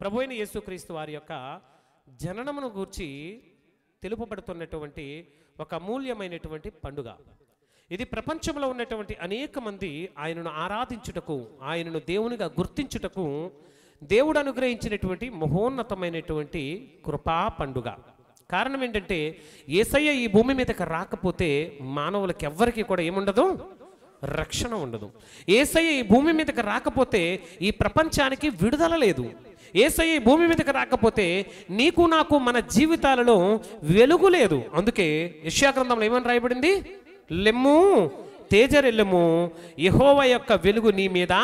ప్రభువైన యేసుక్రీస్తు వారి యొక్క జననమును గూర్చి తెలుపబడుతున్నటువంటి ఒక అమూల్యమైనటువంటి పండుగ. ఇది ప్రపంచంలో ఉన్నటువంటి అనేక మంది ఆయనను ఆరాధించుటకు, ఆయనను దేవునిగా గుర్తించుటకు దేవుడు అనుగ్రహించినటువంటి మహోన్నతమైనటువంటి కృపా పండుగ. కారణం ఏంటంటే యేసయ్య ఈ భూమి మీదకి రాకపోతే మానవులకు ఎవ్వరికీ కూడా ఏముండదు, రక్షణ ఉండదు. యేసయ్య ఈ భూమి మీదకి రాకపోతే ఈ ప్రపంచానికి విడుదల లేదు. యేసయ్య ఈ భూమి మీదకి రాకపోతే నీకు నాకు మన జీవితాలలో వెలుగు లేదు. అందుకే యెషయా గ్రంథంలో ఏమని రాయబడింది? లెమ్ము తేజరెల్లెము, యెహోవా యొక్క వెలుగు నీ మీద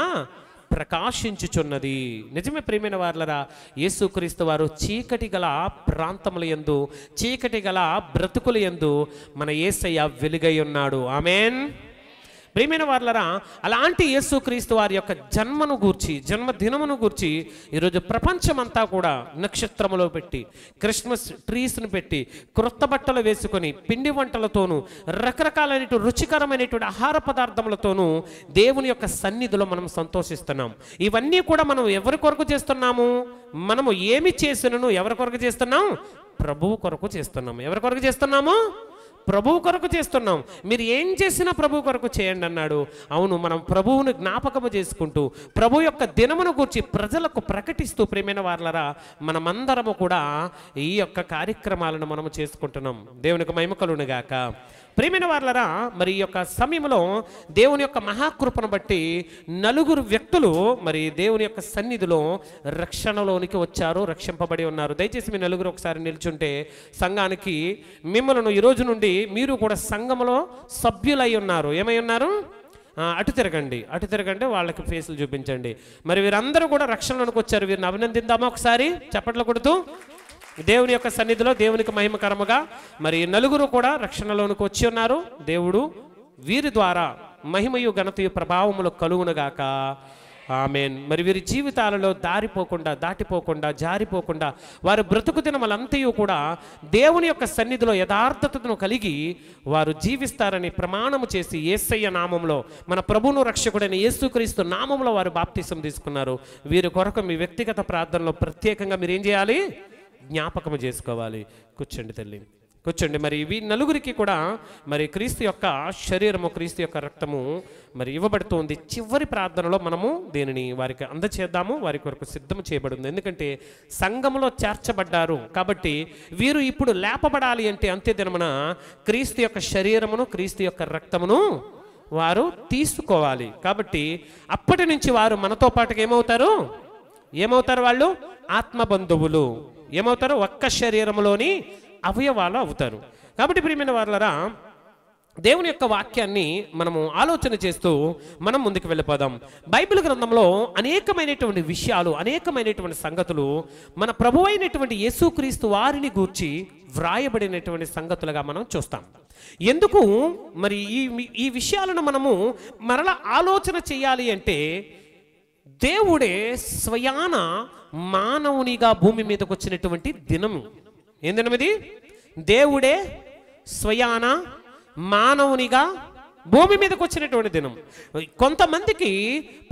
ప్రకాశించుచున్నది. నిజమే ప్రియమైన వారలారా, యేసుక్రీస్తు వారు చీకటి గల ప్రాంతముల యందు, చీకటి గల బ్రతుకుల యందు మన యేసయ్య వెలుగై ఉన్నాడు. ఆమేన్. ప్రియమైన వారలారా, అలాంటి యేసుక్రీస్తు వారి యొక్క జన్మను గూర్చి, జన్మదినమును గూర్చి ఈరోజు ప్రపంచమంతా కూడా నక్షత్రములో పెట్టి, క్రిస్మస్ ట్రీస్ను పెట్టి, క్రొత్త బట్టలు వేసుకొని, పిండి వంటలతోనూ రకరకాలైన రుచికరమైనటువంటి ఆహార పదార్థములతోనూ దేవుని యొక్క సన్నిధిలో మనం సంతోషిస్తున్నాం. ఇవన్నీ కూడా మనం ఎవరి కొరకు చేస్తున్నాము? మనము ఏమి చేసినను ఎవరి కొరకు చేస్తున్నాం? ప్రభువు కొరకు చేస్తున్నాము. ఎవరి కొరకు చేస్తున్నాము? ప్రభువు కొరకు చేస్తున్నాం. మీరు ఏం చేసినా ప్రభువు కొరకు చేయండి అన్నాడు. అవును, మనం ప్రభువును జ్ఞాపకము చేసుకుంటూ ప్రభు యొక్క దినమును గూర్చి ప్రజలకు ప్రకటిస్తూ ప్రియమైన వారలారా, మనమందరము కూడా ఈ యొక్క కార్యక్రమాలను మనము చేసుకుంటున్నాం. దేవునికి మహిమ కలుగును గాక. ప్రియమైన వారలారా, మరి ఈ యొక్క సమయంలో దేవుని యొక్క మహాకృపను బట్టి నలుగురు వ్యక్తులు మరి దేవుని యొక్క సన్నిధిలో రక్షణలోనికి వచ్చారు, రక్షింపబడి ఉన్నారు. దయచేసి మీ నలుగురు ఒకసారి నిల్చుంటే సంఘానికి మిమ్మల్ని ఈ రోజు నుండి మీరు కూడా సంఘములో సభ్యులై ఉన్నారు. ఏమై ఉన్నారు? అటు తిరగండి, అటు తిరగండి, వాళ్ళకి ఫేసులు చూపించండి. మరి వీరందరూ కూడా రక్షణలోనికి వచ్చారు. వీరిని అభినందిద్దామా ఒకసారి చప్పట్లు కొడుతూ? దేవుని యొక్క సన్నిధిలో దేవునికి మహిమకరముగా మరి నలుగురు కూడా రక్షణలోనికి వచ్చి ఉన్నారు. దేవుడు వీరి ద్వారా మహిమయు ఘనతయు ప్రభావములు కలుగునుగాక. ఆమేన్. మరి వీరి జీవితాలలో దాటిపోకుండా జారిపోకుండా వారి బ్రతుకు దినములంతయు కూడా దేవుని యొక్క సన్నిధిలో యథార్థతను కలిగి వారు జీవిస్తారని ప్రమాణము చేసి యేసయ్య నామంలో, మన ప్రభువును రక్షకుడైన యేసుక్రీస్తు నామంలో వారు బాప్తిసం తీసుకున్నారు. వీరి కొరకు మీ వ్యక్తిగత ప్రార్థనలో ప్రత్యేకంగా మీరు ఏం చేయాలి? జ్ఞాపకము చేసుకోవాలి. కూర్చోండి తల్లి, కూర్చోండి. మరి ఈ నలుగురికి కూడా మరి క్రీస్తు యొక్క శరీరము, క్రీస్తు యొక్క రక్తము మరి ఇవ్వబడుతుంది. చివరి ప్రార్థనలో మనము దీనిని వారికి అందచేద్దాము. వారి కొరకు సిద్ధం చేయబడింది. ఎందుకంటే సంఘములో చేర్చబడ్డారు కాబట్టి వీరు ఇప్పుడు లేపబడాలి అంటే అంత్య దినమున క్రీస్తు యొక్క శరీరమును, క్రీస్తు యొక్క రక్తమును వారు తీసుకోవాలి. కాబట్టి అప్పటి నుంచి వారు మనతో పాటుగా ఏమవుతారు? వాళ్ళు ఆత్మబంధువులు. ఏమవుతారు? ఒక్క శరీరంలోని అవయవాలు అవుతారు. కాబట్టి ప్రియమైన వారలారా, దేవుని యొక్క వాక్యాన్ని మనము ఆలోచన చేస్తూ మనం ముందుకు వెళ్ళిపోదాం. బైబిల్ గ్రంథంలో అనేకమైనటువంటి విషయాలు, అనేకమైనటువంటి సంగతులు మన ప్రభు అయినటువంటి యేసుక్రీస్తు వారిని గూర్చి వ్రాయబడినటువంటి సంగతులుగా మనం చూస్తాం. ఎందుకు మరి ఈ విషయాలను మనము మరలా ఆలోచన చేయాలి అంటే దేవుడే స్వయాన మానవునిగా భూమి మీదకి వచ్చినటువంటి దినం. ఏం దినం ఇది? దేవుడే స్వయాన మానవునిగా భూమి మీదకి వచ్చినటువంటి దినం. కొంతమందికి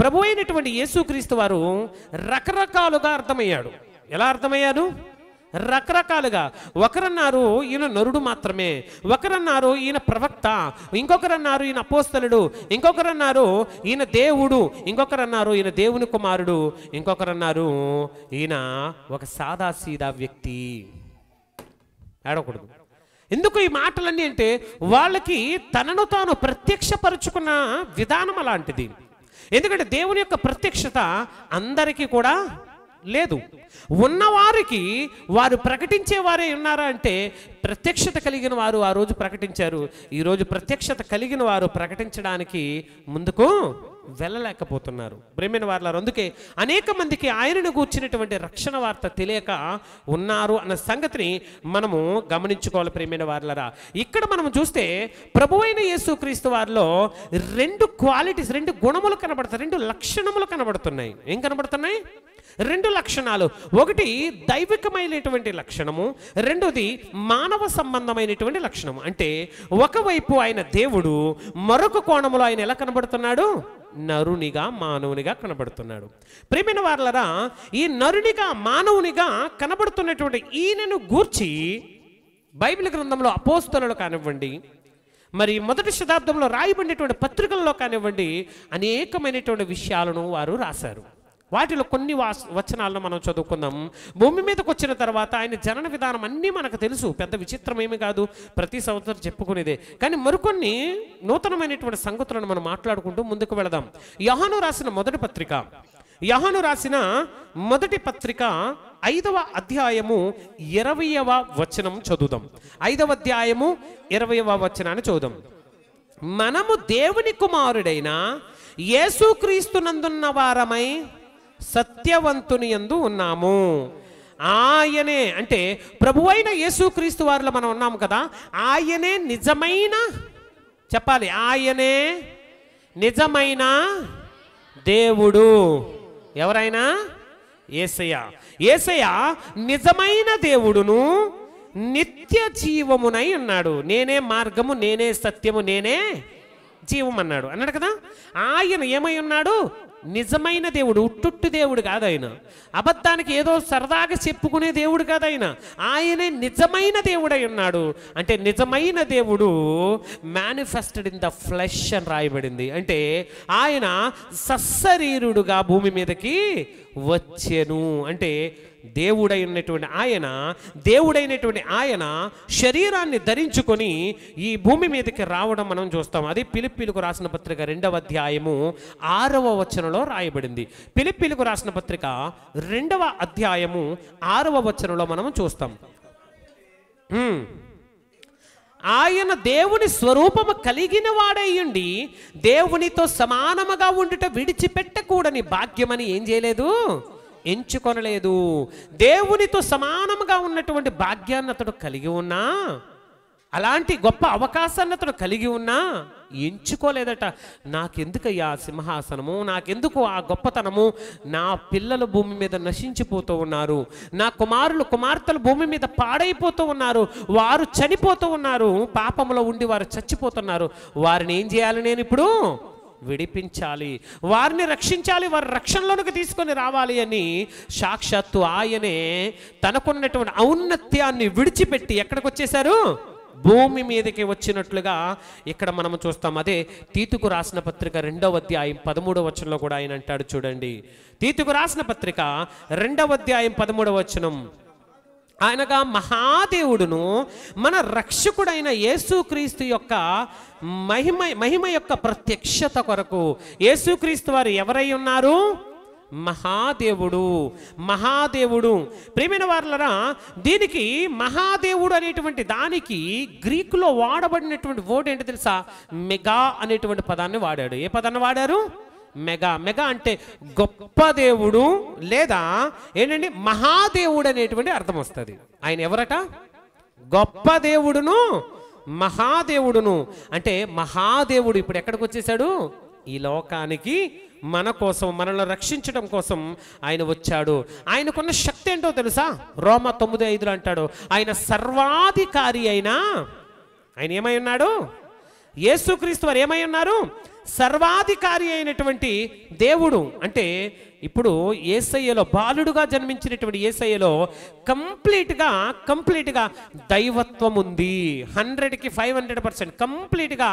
ప్రభు అయినటువంటి యేసుక్రీస్తు వారు రకరకాలుగా అర్థమయ్యాడు. ఎలా అర్థమయ్యాడు? రకరకాలుగా. ఒకరన్నారు ఈయన నరుడు మాత్రమే, ఒకరన్నారు ఈయన ప్రవక్త, ఇంకొకరన్నారు ఈయన అపోస్తలుడు, ఇంకొకరన్నారు ఈయన దేవుడు, ఇంకొకరన్నారు ఈయన దేవుని కుమారుడు, ఇంకొకరన్నారు ఈయన ఒక సాదాసీదా వ్యక్తి. ఆడకూడదు. ఎందుకు ఈ మాటలన్నీ అంటే వాళ్ళకి తనను తాను ప్రత్యక్షపరుచుకున్న విధానం అలాంటిది. ఎందుకంటే దేవుని యొక్క ప్రత్యక్షత అందరికీ కూడా లేదు. ఉన్నవారికి వారు ప్రకటించే వారే ఉన్నారా అంటే ప్రత్యక్షత కలిగిన వారు ఆ రోజు ప్రకటించారు. ఈరోజు ప్రత్యక్షత కలిగిన వారు ప్రకటించడానికి ముందుకు వెళ్ళలేకపోతున్నారు. ప్రియమైన వారలారా, అందుకే అనేక మందికి ఆయనను గూర్చినటువంటి రక్షణ వార్త తెలియక ఉన్నారు అన్న సంగతిని మనము గమనించుకోవాలి. ప్రియమైన వారలారా, ఇక్కడ మనం చూస్తే ప్రభువైన యేసుక్రీస్తు వారిలో రెండు క్వాలిటీస్, రెండు గుణములు కనబడతాయి, రెండు లక్షణములు కనబడుతున్నాయి. ఏం కనబడుతున్నాయి? రెండు లక్షణాలు. ఒకటి దైవికమైనటువంటి లక్షణము, రెండోది మానవ సంబంధమైనటువంటి లక్షణము. అంటే ఒకవైపు ఆయన దేవుడు, మరొక కోణములో ఆయన ఎలా కనబడుతున్నాడు? నరునిగా మానవునిగా కనబడుతున్నాడు. ప్రియమైన వారలారా, ఈ నరునిగా మానవునిగా కనబడుతున్నటువంటి ఈయనను గూర్చి బైబిల్ గ్రంథంలో అపోస్తలులు కానివ్వండి, మరి మొదటి శతాబ్దంలో రాయబడినటువంటి పత్రికల్లో కానివ్వండి, అనేకమైనటువంటి విషయాలను వారు రాశారు. వాటిలో కొన్ని వచనాలను మనం చదువుకుందాం. భూమి మీదకి వచ్చిన తర్వాత ఆయన జనన విధానం అన్నీ మనకు తెలుసు, పెద్ద విచిత్రం ఏమి కాదు, ప్రతి సంవత్సరం చెప్పుకునేదే. కానీ మరికొన్ని నూతనమైనటువంటి సంగతులను మనం మాట్లాడుకుంటూ ముందుకు వెళదాం. యోహాను రాసిన మొదటి పత్రిక 5వ అధ్యాయము 20వ వచనం చదువుదాం. 5వ అధ్యాయము 20వ వచనాన్ని చదువుదాం. మనము దేవుని కుమారుడైన యేసుక్రీస్తునందున్న వారమై సత్యవంతుని యందు ఉన్నాము. ఆయనే అంటే ప్రభువైన యేసుక్రీస్తు వారిలో మనం ఉన్నాము కదా, ఆయనే నిజమైన, చెప్పాలి, ఆయనే నిజమైన దేవుడు. ఎవరైనా? యేసయ్య నిజమైన దేవుడును నిత్య జీవమునై ఉన్నాడు. నేనే మార్గము, నేనే సత్యము, నేనే జీవం అన్నాడు కదా. ఆయన ఏమై ఉన్నాడు? నిజమైన దేవుడు. ఉట్టుట్టు దేవుడు కాదు ఆయన, అబద్ధానికి ఏదో సరదాగా చెప్పుకునే దేవుడు కాదు ఆయన. ఆయనే నిజమైన దేవుడై ఉన్నాడు. అంటే నిజమైన దేవుడు మేనిఫెస్టెడ్ ఇన్ ద ఫ్లెష్ అని రాయబడింది. అంటే ఆయన సశరీరుడుగా భూమి మీదకి వచ్చెను. అంటే దేవుడైనటువంటి ఆయన శరీరాన్ని ధరించుకొని ఈ భూమి మీదకి రావడం మనం చూస్తాం. అది ఫిలిప్పీలకు రాసిన పత్రిక 2వ అధ్యాయము 6వ వచనంలో రాయబడింది. ఫిలిప్పీలకు రాసిన పత్రిక 2వ అధ్యాయము 6వ వచనంలో మనం చూస్తాం. ఆయన దేవుని స్వరూపము కలిగిన వాడయ్యుండి దేవునితో సమానముగా ఉండుట విడిచిపెట్టకూడని భాగ్యమని ఏం చేయలేదు? ఎంచుకొనలేదు. దేవునితో సమానముగా ఉన్నటువంటి భాగ్యాన్ని అతడు కలిగి ఉన్నా, అలాంటి గొప్ప అవకాశాన్ని అతడు కలిగి ఉన్నా ఎంచుకోలేదట. నాకెందుకయ్యా సింహాసనము, నాకెందుకు ఆ గొప్పతనము, నా పిల్లలు భూమి మీద నశించిపోతూ ఉన్నారు, నా కుమార్తెలు భూమి మీద పాడైపోతూ ఉన్నారు, వారు చనిపోతూ ఉన్నారు, పాపంలో ఉండి వారు చచ్చిపోతున్నారు, వారిని ఏం చేయాలి? నేను ఇప్పుడు విడిపించాలి, వారిని రక్షించాలి, వారి రక్షణలోనికి తీసుకొని రావాలి అని సాక్షాత్తు ఆయనే తనకున్నటువంటి ఔన్నత్యాన్ని విడిచిపెట్టి ఎక్కడికి వచ్చేశారు? భూమి మీదకి వచ్చినట్లుగా ఇక్కడ మనం చూస్తాం. అదే తీతుకు రాసిన పత్రిక 2వ అధ్యాయం 13వ వచనంలో కూడా ఆయన అంటాడు. చూడండి, తీతుకు రాసిన పత్రిక 2వ అధ్యాయం 13వ వచనం, ఆయనగా మహాదేవుడును మన రక్షకుడైన యేసుక్రీస్తు యొక్క మహిమ యొక్క ప్రత్యక్షత కొరకు. యేసుక్రీస్తు వారు ఎవరై ఉన్నారు? మహాదేవుడు. ప్రియమైన వారలారా, దీనికి మహాదేవుడు అనేటువంటి దానికి గ్రీకులో వాడబడినటువంటి వర్డ్ ఏంటో తెలుసా? మెగా అనేటువంటి పదాన్ని వాడాడు. ఏ పదాన్ని వాడారు? మెగా అంటే గొప్ప దేవుడు, లేదా ఏంటండి మహాదేవుడు అనేటువంటి అర్థం వస్తుంది. ఆయన ఎవరట? గొప్ప దేవుడును మహాదేవుడును. అంటే మహాదేవుడు ఇప్పుడు ఎక్కడికి వచ్చేసాడు? ఈ లోకానికి మన కోసం, మనల్ని రక్షించడం కోసం ఆయన వచ్చాడు. ఆయనకున్న శక్తి ఏంటో తెలుసా? రోమా 9:5 అంటాడు, ఆయన సర్వాధికారి అయినా ఆయన ఏమై ఉన్నాడు? యేసుక్రీస్తు వారు ఏమై ఉన్నారు? సర్వాధికారి అయినటువంటి దేవుడు. అంటే ఇప్పుడు యేసయ్యలో, బాలుడుగా జన్మించినటువంటి యేసయ్యలో కంప్లీట్గా దైవత్వం ఉంది. 100కి 500% కంప్లీట్గా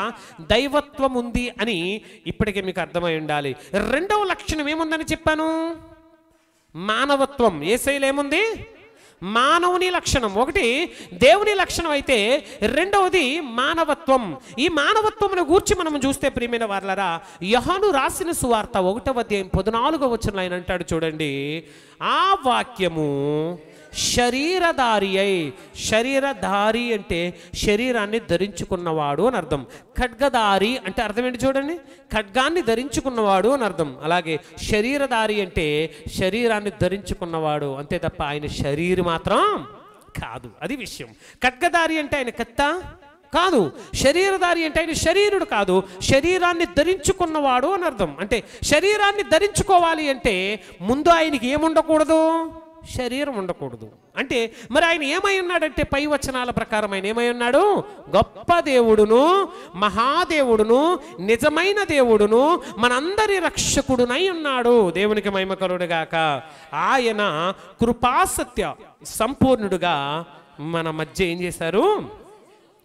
దైవత్వం ఉంది అని ఇప్పటికే మీకు అర్థమై ఉండాలి. రెండవ లక్షణం ఏముందని చెప్పాను? మానవత్వం. యేసయ్యలో ఏముంది? మానవుని లక్షణం. ఒకటి దేవుని లక్షణం అయితే రెండవది మానవత్వం. ఈ మానవత్వమును గూర్చి మనం చూస్తే ప్రియమైన వారలారా, యోహాను రాసిన సువార్త 1వ అధ్యాయం 14వ వచనంలో ఆయన అంటాడు. చూడండి, ఆ వాక్యము శరీరధారి అంటే శరీరాన్ని ధరించుకున్నవాడు అని అర్థం. ఖడ్గధారి అంటే అర్థం ఏంటి చూడండి? ఖడ్గాన్ని ధరించుకున్నవాడు అని అర్థం. అలాగే శరీరధారి అంటే శరీరాన్ని ధరించుకున్నవాడు, అంతే తప్ప ఆయన శరీరం మాత్రం కాదు. అది విషయం. ఖడ్గధారి అంటే ఆయన కత్త కాదు, శరీరధారి అంటే ఆయన శరీరుడు కాదు, శరీరాన్ని ధరించుకున్నవాడు అని అర్థం. అంటే శరీరాన్ని ధరించుకోవాలి అంటే ముందు ఆయనకి ఏముండకూడదు? శరీరం ఉండకూడదు. అంటే మరి ఆయన ఏమై ఉన్నాడంటే పై వచనాల ప్రకారం ఆయన ఏమై ఉన్నాడు? గొప్ప దేవుడును, మహాదేవుడును, నిజమైన దేవుడును, మనందరి రక్షకుడునై ఉన్నాడు. దేవునికి మహిమ కలుగుగాక. ఆయన కృపాసత్య సంపూర్ణుడుగా మన మధ్య ఏం చేశారు?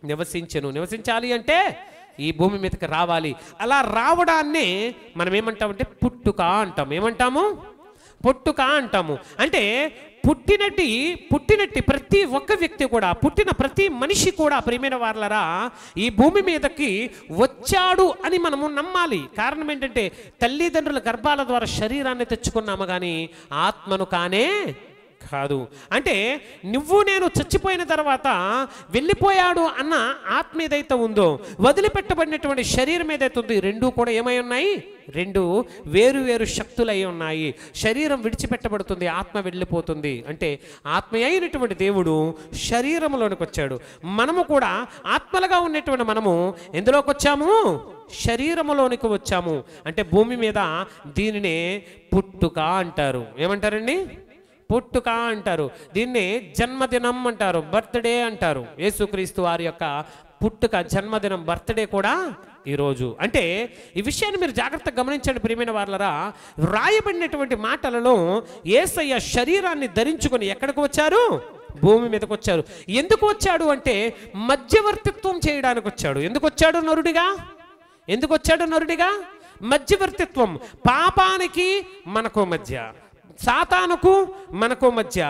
నివసించెను. నివసించాలి అంటే ఈ భూమి మీదకి రావాలి. అలా రావడాన్నే మనం ఏమంటామంటే పుట్టుక అంటాం. ఏమంటాము? పుట్టుక అంటాము. అంటే పుట్టినట్టి ప్రతి ఒక్క వ్యక్తి కూడా, పుట్టిన ప్రతి మనిషి కూడా ప్రియమైన వారలరా ఈ భూమి మీదకి వచ్చాడు అని మనము నమ్మాలి. కారణం ఏంటంటే తల్లిదండ్రుల గర్భాల ద్వారా శరీరాన్ని తెచ్చుకున్నాము కానీ ఆత్మను కానే కాదు. అంటే నువ్వు నేను చచ్చిపోయిన తర్వాత వెళ్ళిపోయాడు అన్న ఆత్మ ఏదైతే ఉందో, వదిలిపెట్టబడినటువంటి శరీరం ఏదైతే ఉందో, రెండు కూడా ఏమై ఉన్నాయి? రెండు వేరు వేరు శక్తులై ఉన్నాయి. శరీరం విడిచిపెట్టబడుతుంది, ఆత్మ వెళ్ళిపోతుంది. అంటే ఆత్మ అయినటువంటి దేవుడు శరీరంలోనికి వచ్చాడు. మనము కూడా ఆత్మలుగా ఉన్నటువంటి మనము ఎందులోకి వచ్చాము? శరీరములోనికి వచ్చాము. అంటే భూమి మీద దీనినే పుట్టుక అంటారు. ఏమంటారండి? పుట్టుక అంటారు. దీన్ని జన్మదినం అంటారు, బర్త్డే అంటారు. యేసుక్రీస్తు వారి యొక్క పుట్టుక, జన్మదినం, బర్త్డే కూడా ఈరోజు. అంటే ఈ విషయాన్ని మీరు జాగ్రత్తగా గమనించండి ప్రియమైన వారలరా. రాయబడినటువంటి మాటలలో యేసయ్య శరీరాన్ని ధరించుకొని ఎక్కడికి వచ్చారు? భూమి మీదకి వచ్చారు. ఎందుకు వచ్చాడు అంటే మధ్యవర్తిత్వం చేయడానికి వచ్చాడు. ఎందుకు వచ్చాడు నరుడిగా? ఎందుకు వచ్చాడు నరుడిగా? మధ్యవర్తిత్వం. పాపానికి మనకు మధ్య, సాతానుకు మనకు మధ్య,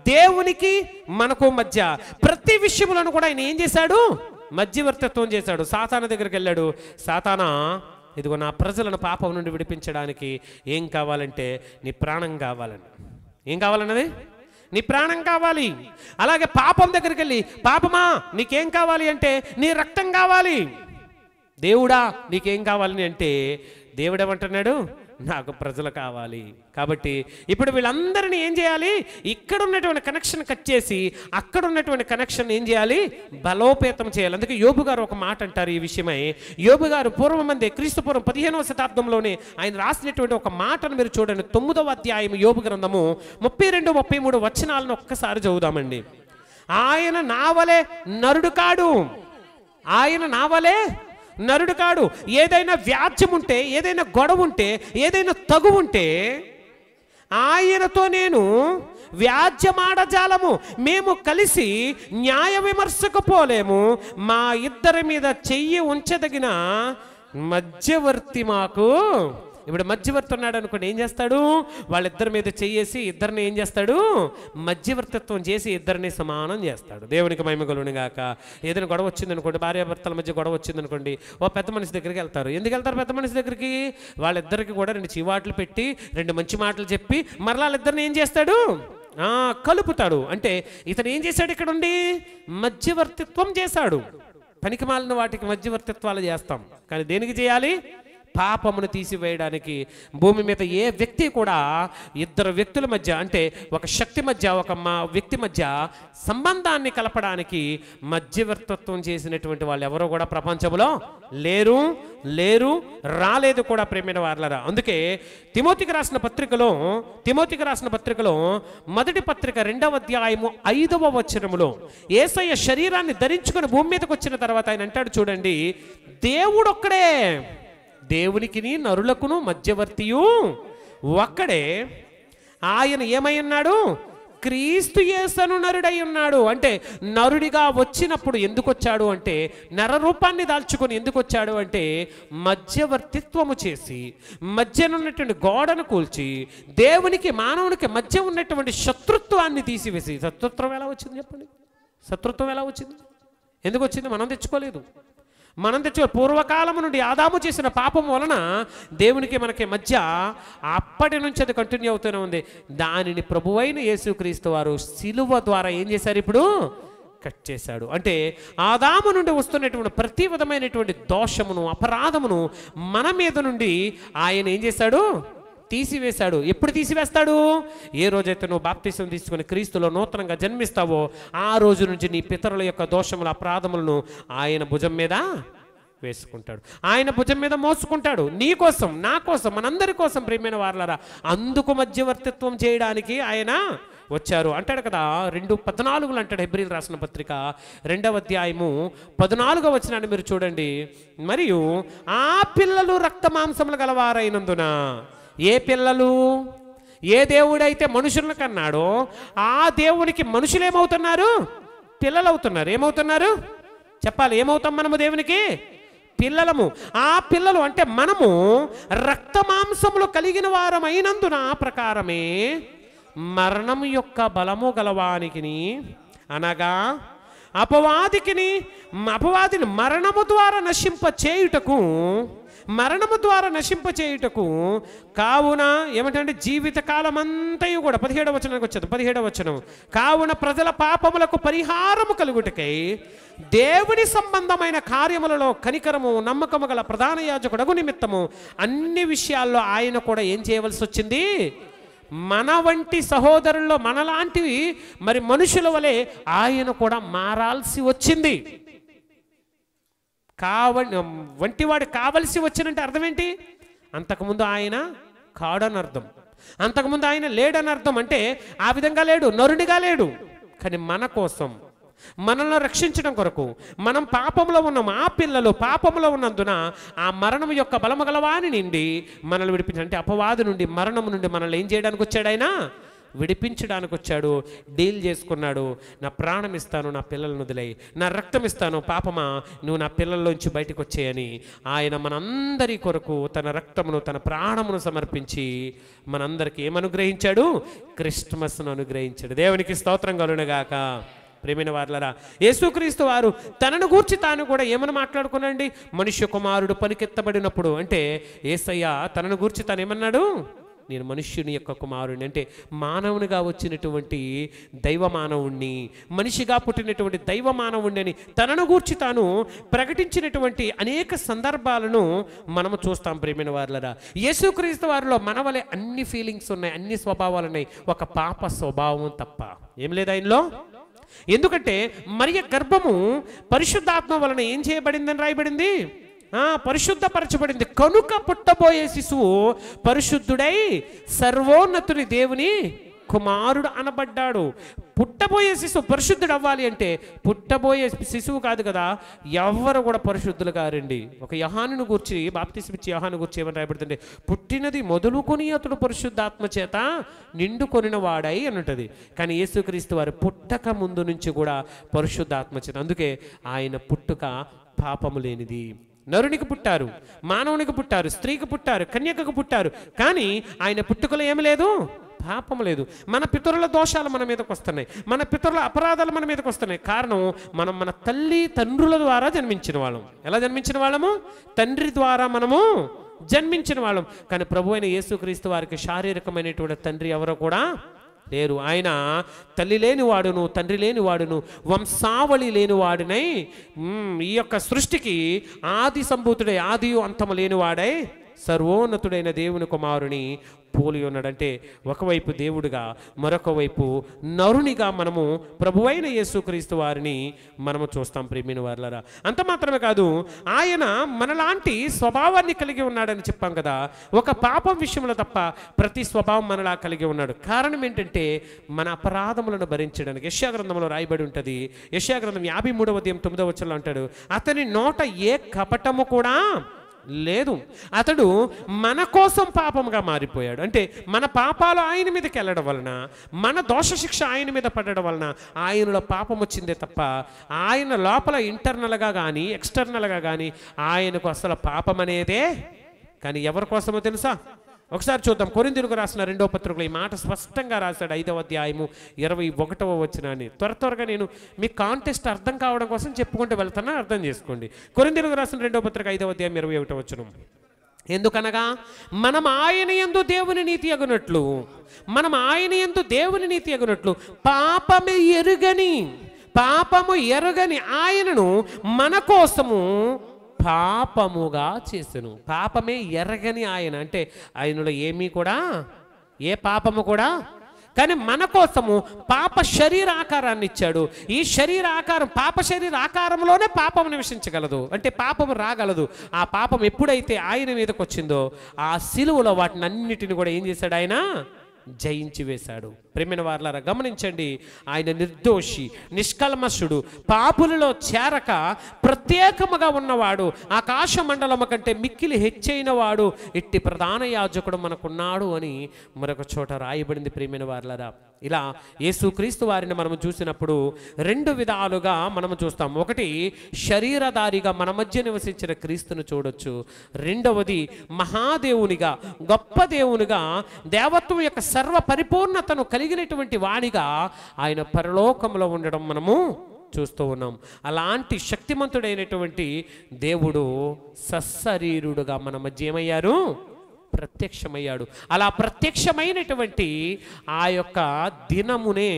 దేవునికి మనకు మధ్య, ప్రతి విషయంలోనూ కూడా ఆయన ఏం చేశాడు? మధ్యవర్తిత్వం చేశాడు. సాతాను దగ్గరికి వెళ్ళాడు. సాతానా, ఇదిగో నా ప్రజలను పాపం నుండి విడిపించడానికి ఏం కావాలంటే నీ ప్రాణం కావాలని. ఏం కావాలన్నది? నీ ప్రాణం కావాలి. అలాగే పాపం దగ్గరికి వెళ్ళి, పాపమా నీకేం కావాలి అంటే నీ రక్తం కావాలి. దేవుడా నీకేం కావాలని అంటే దేవుడు ఏమంటున్నాడు? నాకు ప్రజలు కావాలి. కాబట్టి ఇప్పుడు వీళ్ళందరినీ ఏం చేయాలి? ఇక్కడ ఉన్నటువంటి కనెక్షన్ కట్ చేసి అక్కడ ఉన్నటువంటి కనెక్షన్ ఏం చేయాలి? బలోపేతం చేయాలి. అందుకే యోబు గారు ఒక మాట అంటారు ఈ విషయమై. యోబు గారు పూర్వమందే క్రీస్తుపూర్వం 15వ శతాబ్దంలోనే ఆయన రాసినటువంటి ఒక మాటను మీరు చూడండి. 9వ అధ్యాయం యోబు గ్రంథము 32, 33 వచనాలను ఒక్కసారి చదువుదామండి. ఆయన నావలే నరుడు కాడు. ఆయన నావలే నరుడు కాడు. ఏదైనా వ్యాజ్యం ఉంటే, ఏదైనా గొడవ ఉంటే, ఏదైనా తగు ఉంటే ఆయనతో నేను వ్యాజ్యమాడజాలము. మేము కలిసి న్యాయ విమర్శకు పోలేము. మా ఇద్దరి మీద చెయ్యి ఉంచదగిన మధ్యవర్తి మాకు. ఇప్పుడు మధ్యవర్తి ఉన్నాడు అనుకోండి, ఏం చేస్తాడు? వాళ్ళిద్దరి మీద చెయ్యేసి ఇద్దరిని ఏం చేస్తాడు? మధ్యవర్తిత్వం చేసి ఇద్దరిని సమానం చేస్తాడు. దేవునికి మహిమ కలుగును గాక. ఏదైనా గొడవ వచ్చిందనుకోండి, భార్యాభర్తల మధ్య గొడవ వచ్చిందనుకోండి, ఓ పెద్ద మనిషి దగ్గరికి వెళ్తారు. ఎందుకు వెళ్తారు పెద్ద మనిషి దగ్గరికి? వాళ్ళిద్దరికి కూడా 2 చీవాట్లు పెట్టి 2 మంచి మాటలు చెప్పి మరలా వాళ్ళిద్దరిని ఏం చేస్తాడు? కలుపుతాడు. అంటే ఇతను ఏం చేశాడు? ఇక్కడ ఉండి మధ్యవర్తిత్వం చేశాడు. పనికిమాలిన వాటికి మధ్యవర్తిత్వాలు చేస్తాం, కానీ దేనికి చేయాలి? పాపమును తీసివేయడానికి. భూమి మీద ఏ వ్యక్తి కూడా ఇద్దరు వ్యక్తుల మధ్య, అంటే ఒక శక్తి మధ్య, ఒక వ్యక్తి మధ్య సంబంధాన్ని కలపడానికి మధ్యవర్తిత్వం చేసినటువంటి వాళ్ళు ఎవరో కూడా ప్రపంచంలో లేరు, రాలేదు కూడా ప్రేమైన వారలారా. అందుకే తిమోతికి రాసిన పత్రికలో మొదటి పత్రిక 2వ అధ్యాయము 5వ వచనములో యేసయ్య శరీరాన్ని ధరించుకొని భూమి మీదకి వచ్చిన తర్వాత ఆయన అంటాడు చూడండి, దేవుడొక్కడే, దేవునికిని నరులకును మధ్యవర్తియు ఒక్కడే. ఆయన ఏమై ఉన్నాడు? క్రీస్తు యేసును నరుడై ఉన్నాడు. అంటే నరుడిగా వచ్చినప్పుడు ఎందుకు వచ్చాడు అంటే, నర రూపాన్ని దాల్చుకొని ఎందుకు వచ్చాడు అంటే, మధ్యవర్తిత్వము చేసి మధ్యనున్నటువంటి గోడను కూల్చి దేవునికి మానవునికి మధ్య ఉన్నటువంటి శత్రుత్వాన్ని తీసివేసి. శత్రుత్వం ఎలా వచ్చింది చెప్పండి? శత్రుత్వం ఎలా వచ్చింది? ఎందుకు వచ్చింది? మనం తెచ్చుకోలేదు. పూర్వకాలము నుండి ఆదాము చేసిన పాపం వలన దేవునికి మనకి మధ్య అప్పటి నుంచి అది కంటిన్యూ అవుతూనే ఉంది. దానిని ప్రభువైన యేసుక్రీస్తు వారు సిలువ ద్వారా ఏం చేశారు? ఇప్పుడు కట్ చేశాడు. అంటే ఆదాము నుండి వస్తున్నటువంటి ప్రతి విధమైనటువంటి దోషమును, అపరాధమును మన మీద నుండి ఆయన ఏం చేశాడు? తీసివేశాడు. ఎప్పుడు తీసివేస్తాడు? ఏ రోజైతే నువ్వు బాప్తిసం తీసుకుని క్రీస్తులో నూతనంగా జన్మిస్తావో ఆ రోజు నుంచి నీ పితరుల యొక్క దోషముల, అపరాధములను ఆయన భుజం మీద వేసుకుంటాడు. ఆయన భుజం మీద మోసుకుంటాడు. నీ కోసం, నా కోసం, మనందరి కోసం ప్రియమైన వారలారా. అందుకు మధ్యవర్తిత్వం చేయడానికి ఆయన వచ్చారు అంటాడు కదా. 2:14 అంటాడు హెబ్రీయులకు రాసిన పత్రిక 2వ అధ్యాయము 14వ వచనాన్ని మీరు చూడండి. మరియు ఆ పిల్లలు రక్త మాంసములు గలవారైనందున, ఏ పిల్లలు? ఏ దేవుడైతే మనుషులను కన్నాడో ఆ దేవునికి మనుషులు ఏమవుతున్నారు? పిల్లలు అవుతున్నారు. ఏమవుతున్నారు చెప్పాలి? ఏమవుతాం మనము దేవునికి? పిల్లలము. ఆ పిల్లలు అంటే మనము రక్త మాంసములు కలిగిన వారమైనందున ఆ ప్రకారమే మరణం యొక్క బలము గలవానికిని, అనగా అపవాదిని మరణము ద్వారా నశింపచేయుటకు కావున ఏమంటే జీవితకాలం అంతయు కూడా 17వ వచనానికి వచ్చేది. 17వ వచనం, కావున ప్రజల పాపములకు పరిహారము కలుగుటకై దేవుని సంబంధమైన కార్యములలో కనికరము నమ్మకము గల ప్రధాన యాజకుడగు నిమిత్తము అన్ని విషయాల్లో ఆయన కూడా ఏం చేయవలసి వచ్చింది? మన వంటి సహోదరుల్లో మనలాంటివి మరి మనుషుల వలె ఆయన కూడా మారాల్సి వచ్చింది. వంటివాడు కావలసి వచ్చినంటే అర్థం ఏంటి? అంతకుముందు ఆయన కాడని అర్థం, అంతకుముందు ఆయన లేడని అర్థం. అంటే ఆ విధంగా లేడు, నరునిగా లేడు. కానీ మన కోసం, మనల్ని రక్షించడం కొరకు మనం పాపంలో ఉన్నాం. ఆ పిల్లలు పాపంలో ఉన్నందున ఆ మరణం యొక్క బలము గలవాని నుండి మనల్ని విడిపించాడు. అపవాది నుండి, మరణం నుండి మనల్ని ఏం చేయడానికి వచ్చాడు? ఆయన విడిపించడానికి వచ్చాడు. డీల్ చేసుకున్నాడు. నా ప్రాణం ఇస్తాను, నా పిల్లలను వదిలేయి, నా రక్తం ఇస్తాను, పాపమా నువ్వు నా పిల్లల్లోంచి బయటకు వచ్చేయని ఆయన మనందరి కొరకు తన రక్తమును, తన ప్రాణమును సమర్పించి మనందరికీ ఏమనుగ్రహించాడు? క్రిస్మస్ను అనుగ్రహించాడు. దేవునికి స్తోత్రం కలుగునుగాక. ప్రేమైన వారలారా, యేసుక్రీస్తు వారు తనను గూర్చి తాను కూడా ఏమని మాట్లాడుకున్నాండి? మనుష్య కుమారుడు పనికెత్తబడినప్పుడు అంటే యేసయ్య తనను గూర్చి తాను ఏమన్నాడు? నేను మనుష్యుని యొక్క కుమారుడిని, అంటే మానవునిగా వచ్చినటువంటి దైవ మానవుణ్ణి, మనిషిగా పుట్టినటువంటి దైవ మానవుణ్ణి అని తనను గూర్చి తాను ప్రకటించినటువంటి అనేక సందర్భాలను మనము చూస్తాం. ప్రేమైన వారలారా, యేసుక్రీస్తు వారిలో మన వలె అన్ని ఫీలింగ్స్ ఉన్నాయి, అన్ని స్వభావాలు ఉన్నాయి, ఒక పాప స్వభావం తప్ప ఏం లేదు ఆయనలో. ఎందుకంటే మరియ గర్భము పరిశుద్ధాత్మ వలన ఏం చేయబడిందని రాయబడింది? పరిశుద్ధపరచబడింది. కనుక పుట్టబోయే శిశువు పరిశుద్ధుడై సర్వోన్నతుని దేవుని కుమారుడు అనబడ్డాడు. పుట్టబోయే శిశువు పరిశుద్ధుడు అవ్వాలి అంటే పుట్టబోయే శిశువు కాదు కదా, ఎవరు కూడా పరిశుద్ధులు కారండి. ఒక యోహానును గూర్చి, బాప్తిస్మిచ్చి యోహాను గూర్చి ఏమని రాయబడుతుంది? పుట్టినది మొదలుకొని అతడు పరిశుద్ధాత్మ చేత నిండుకొనిన వాడై అని ఉంటుంది. కానీ యేసుక్రీస్తు వారు పుట్టక ముందు నుంచి కూడా పరిశుద్ధాత్మ చేత, అందుకే ఆయన పుట్టుక పాపము లేనిది. నరునికి పుట్టారు, మానవునికి పుట్టారు, స్త్రీకి పుట్టారు, కన్యకకు పుట్టారు, కానీ ఆయన పుట్టుకలో ఏమి లేదు? పాపం లేదు. మన పితరుల దోషాలు మన మీదకి వస్తున్నాయి, మన పితరుల అపరాధాలు మన మీదకి వస్తున్నాయి. కారణం మనం మన తల్లి తండ్రుల ద్వారా జన్మించిన వాళ్ళం. ఎలా జన్మించిన వాళ్ళము? తండ్రి ద్వారా మనము జన్మించిన వాళ్ళం. కానీ ప్రభు అయిన యేసుక్రీస్తు వారికి శారీరకమైనటువంటి తండ్రి ఎవరో కూడా లేరు. ఆయన తల్లి లేనివాడును, తండ్రి లేనివాడును, వంశావళి లేనివాడునై ఈ యొక్క సృష్టికి ఆది సంభూతుడై, ఆదియు అంతము లేనివాడై సర్వోన్నతుడైన దేవుని కుమారుని పోలి ఉన్నాడంటే ఒకవైపు దేవుడుగా, మరొక వైపు నరునిగా మనము ప్రభువైన యేసుక్రీస్తు వారిని మనము చూస్తాం. ప్రియమైన వారలారా, అంత మాత్రమే కాదు, ఆయన మనలాంటి స్వభావాన్ని కలిగి ఉన్నాడని చెప్పాం కదా. ఒక పాపం విషయంలో తప్ప ప్రతి స్వభావం మనలా కలిగి ఉన్నాడు. కారణం ఏంటంటే మన అపరాధములను భరించడానికి. యెషయా గ్రంథంలో రాయబడి ఉంటుంది. యెషయా గ్రంథం 53వ అధ్యాయం 9వ వచనంలో అంటాడు, అతని నోట ఏ కపటము కూడా లేదు, అతడు మన కోసం పాపముగా మారిపోయాడు. అంటే మన పాపాలు ఆయన మీదకి వెళ్ళడం వలన, మన దోష శిక్ష ఆయన మీద పడడం వలన ఆయనలో పాపం వచ్చిందే తప్ప ఆయన లోపల ఇంటర్నల్గా కానీ ఎక్స్టర్నల్గా కానీ ఆయనకు అసలు పాపం అనేదే. కానీ ఎవరి కోసమో తెలుసా? ఒకసారి చూద్దాం. కొరింథీయులకు రాసిన 2వ పత్రికలో ఈ మాట స్పష్టంగా రాశాడు. 5వ అధ్యాయము 21వ వచనాన్ని త్వరగా నేను మీ కాంటెస్ట్ అర్థం కావడం కోసం చెప్పుకుంటూ వెళ్తాను, అర్థం చేసుకోండి. కొరింథీయులకు రాసిన 2వ పత్రిక 5వ అధ్యాయం 21వ వచనం, ఎందుకనగా మనం ఆయన యందు దేవుని నీతి అగునట్లు, మనం ఆయన యందు దేవుని నీతి అగునట్లు పాపము ఎరుగని ఆయనను మన కోసము పాపముగా చేసెను. పాపమే ఎరగని ఆయన అంటే ఆయనలో ఏమీ కూడా, ఏ పాపము కూడా, కానీ మన కోసము పాప శరీర ఆకారాన్ని ఇచ్చాడు. ఈ శరీర ఆకారం, పాప శరీర ఆకారంలోనే పాపం నివసించగలదు, అంటే పాపము రాగలదు. ఆ పాపం ఎప్పుడైతే ఆయన మీదకి వచ్చిందో ఆ సిలువలో వాటిని అన్నిటిని కూడా ఏం చేశాడు? ఆయన జయించి వేశాడు. ప్రేమైన వారలారా గమనించండి, ఆయన నిర్దోషి, నిష్కల్మషుడు, పాపులలో చేరక ప్రత్యేకముగా ఉన్నవాడు, ఆకాశ మండలము కంటే మిక్కిలి హెచ్చైన వాడు, ఇట్టి ప్రధాన యాజకుడు మనకున్నాడు అని మరొక చోట రాయబడింది. ప్రేమైన వారలారా, ఇలా యేసుక్రీస్తు వారిని మనము చూసినప్పుడు రెండు విధాలుగా మనము చూస్తాం. ఒకటి, శరీరధారిగా మన మధ్య నివసించిన క్రీస్తును చూడొచ్చు. రెండవది, మహాదేవునిగా, గొప్ప దేవునిగా, దేవత్వం యొక్క సర్వ పరిపూర్ణతను కలిగినటువంటి వాణిగా ఆయన పరలోకంలో ఉండడం మనము చూస్తూ ఉన్నాం. అలాంటి శక్తిమంతుడైనటువంటి దేవుడు సశరీరుడుగా మన మధ్య ఏమయ్యారు? ప్రత్యక్షమయ్యాడు. అలా ప్రత్యక్షమైనటువంటి ఆ యొక్క దినమునే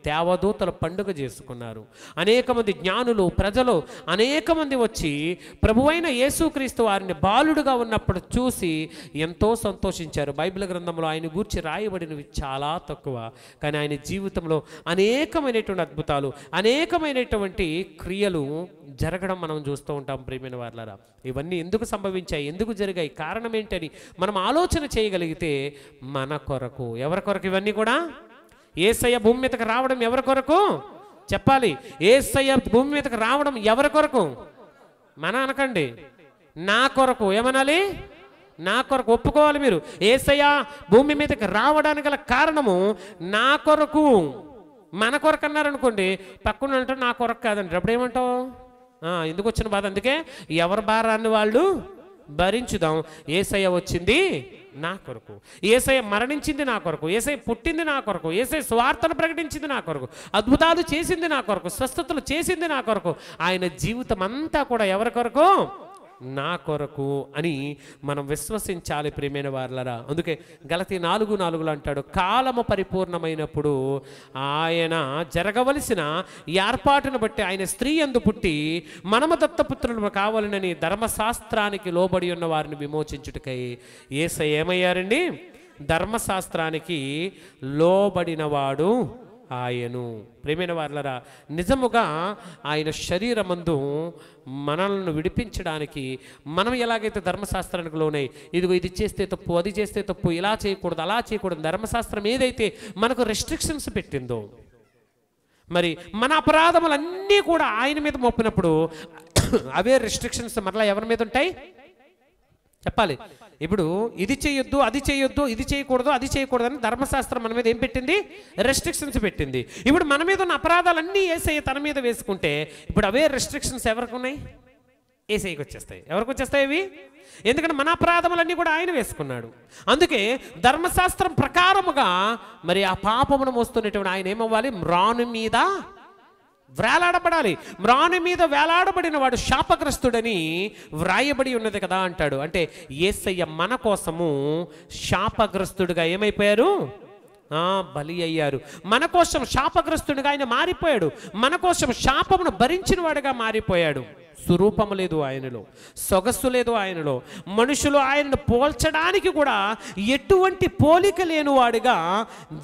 దేవదూతల పండుగ చేసుకున్నారు. అనేక మంది జ్ఞానులు, ప్రజలు అనేక మంది వచ్చి ప్రభువైన యేసుక్రీస్తు వారిని బాలుడుగా ఉన్నప్పుడు చూసి ఎంతో సంతోషించారు. బైబిల్ గ్రంథంలో ఆయన గూర్చి రాయబడినవి చాలా తక్కువ, కానీ ఆయన జీవితంలో అనేకమైనటువంటి అద్భుతాలు, అనేకమైనటువంటి క్రియలు జరగడం మనం చూస్తూ ఉంటాం. ప్రియమైన వారలారా, ఇవన్నీ ఎందుకు సంభవించాయి, ఎందుకు జరిగాయి, కారణం ఏంటని మనం ఆలోచన చేయగలిగితే మన కొరకు, ఎవరి కొరకు ఇవన్నీ కూడా? యేసయ్య భూమి మీదకి రావడం ఎవరి కొరకు చెప్పాలి? యేసయ్య భూమి మీదకి రావడం ఎవరి కొరకు? మన అనకండి, నా కొరకు. ఏమనాలి? నా కొరకు. ఒప్పుకోవాలి మీరు. యేసయ్య భూమి మీదకి రావడానికి గల కారణము నా కొరకు, మన కొరకు అన్నారనుకోండి, పక్కన అంటే నా కొరకు కాదండి. అప్పుడు ఏమంటావు? ఎందుకు వచ్చిన బాధ? అందుకే ఎవరి భారాన్ని వాళ్ళు భరించుదాం. యేసయ్య వచ్చింది నా కొరకు, యేసయ్య మరణించింది నా కొరకు, యేసయ్య పుట్టింది నా కొరకు, యేసయ్య స్వార్థను ప్రకటించింది నా కొరకు, అద్భుతాలు చేసింది నా కొరకు, స్వస్థతలు చేసింది నా కొరకు. ఆయన జీవితం అంతా కూడా ఎవరి కొరకు? నా కొరకు అని మనం విశ్వసించాలి. ప్రియమైన వారలారా, అందుకే గలతీ 4:4 అంటాడు, కాలము పరిపూర్ణమైనప్పుడు ఆయన జరగవలసిన ఏర్పాటును బట్టి ఆయన స్త్రీ యందు పుట్టి మనము దత్తపుత్రులు కావాలనని ధర్మశాస్త్రానికి లోబడి ఉన్న వారిని విమోచించుటకై యేసయ్య ఏమయ్యారండి? ధర్మశాస్త్రానికి లోబడినవాడు ఆయను. ప్రియమైన వారలారా, నిజముగా ఆయన శరీరమందు మనల్ని విడిపించడానికి, మనం ఎలాగైతే ధర్మశాస్త్రానికి లోనై ఇదిగో ఇది చేస్తే తప్పు, అది చేస్తే తప్పు, ఇలా చేయకూడదు, అలా చేయకూడదు, ధర్మశాస్త్రం ఏదైతే మనకు రెస్ట్రిక్షన్స్ పెట్టిందో, మరి మన అపరాధములన్నీ కూడా ఆయన మీద మోపినప్పుడు అవే రెస్ట్రిక్షన్స్ మరలా ఎవరి మీద ఉంటాయి చెప్పాలి? ఇప్పుడు ఇది చేయొద్దు, అది చేయొద్దు, ఇది చేయకూడదు, అది చేయకూడదు అని ధర్మశాస్త్రం మన మీద ఏం పెట్టింది? రెస్ట్రిక్షన్స్ పెట్టింది. ఇప్పుడు మన మీద ఉన్న అపరాధాలన్నీ యేసయ్య తన మీద వేసుకుంటే ఇప్పుడు అవే రెస్ట్రిక్షన్స్ ఎవరికి ఉన్నాయి? యేసయ్యకి వచ్చేస్తాయి. ఎవరికి వచ్చేస్తాయి అవి? ఎందుకంటే మన అపరాధములన్నీ కూడా ఆయన వేసుకున్నాడు. అందుకే ధర్మశాస్త్రం ప్రకారముగా మరి ఆ పాపమును మోస్తున్నటువంటి ఆయన ఏమవ్వాలి? మ్రాను మీద వేలాడబడాలి. మ్రాను మీద వేలాడబడిన వాడు శాపగ్రస్తుడని వ్రాయబడి ఉన్నది కదా అంటాడు. అంటే యేసయ్య మన కోసము శాపగ్రస్తుడిగా ఏమైపోయారు? బలి అయ్యారు. మన కోసం శాపగ్రస్తుడిగా ఆయన మారిపోయాడు. మన కోసం శాపమును భరించిన వాడుగా మారిపోయాడు. స్వరూపము లేదు ఆయనలో, సొగస్సు లేదు ఆయనలో, మనుషులు ఆయనను పోల్చడానికి కూడా ఎటువంటి పోలిక లేనివాడుగా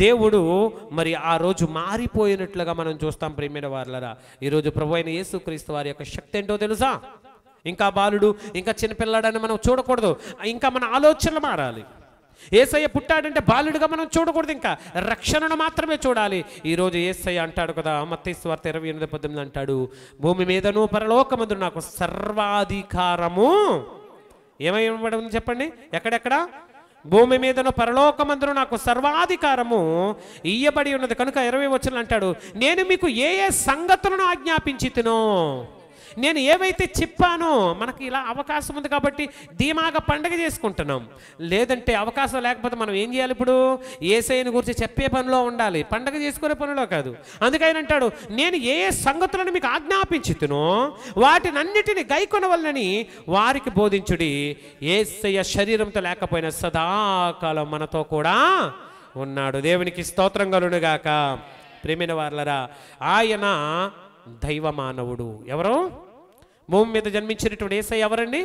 దేవుడు మరి ఆ రోజు మారిపోయినట్లుగా మనం చూస్తాం. ప్రియమైన వారలారా, ఈరోజు ప్రభువైన యేసుక్రీస్తు వారి యొక్క శక్తి ఏంటో తెలుసా? ఇంకా బాలుడు, ఇంకా చిన్నపిల్లాడని మనం చూడకూడదు. ఇంకా మన ఆలోచనలు మారాలి. యేసయ్య పుట్టాడంటే బాలుడిగా మనం చూడకూడదు, ఇంకా రక్షణను మాత్రమే చూడాలి. ఈరోజు యేసయ్య అంటాడు కదా, మత్తయి సువార్త 28:18 అంటాడు, భూమి మీదను పరలోకమందు నాకు సర్వాధికారము ఏమైబడి ఉంది చెప్పండి? ఎక్కడెక్కడ? భూమి మీదను పరలోకమందును నాకు సర్వాధికారము ఇయ్యబడి ఉన్నది కనుక 20 వచనం అంటాడు, నేను మీకు ఏ ఏ సంగతులను ఆజ్ఞాపించితినో, నేను ఏవైతే చెప్పానో. మనకి ఇలా అవకాశం ఉంది కాబట్టి ధీమాగా పండగ చేసుకుంటున్నాం. లేదంటే అవకాశం లేకపోతే మనం ఏం చేయాలి? ఇప్పుడు యేసయ్యను గురించి చెప్పే పనిలో ఉండాలి, పండగ చేసుకునే పనిలో కాదు. అందుకని అంటాడు, నేను ఏ ఏ సంగతులను మీకు ఆజ్ఞాపించుతునో వాటినన్నిటిని గైకొనవలనని వారికి బోధించుడి. యేసయ్య శరీరంతో లేకపోయినా సదాకాలం మనతో కూడా ఉన్నాడు. దేవునికి స్తోత్రం కలుగునుగాక. ప్రియమైన వారలారా, ఆయన దైవ మానవుడు. ఎవరు? భూమి మీద జన్మించినటువంటి యేసయ్య ఎవరండి?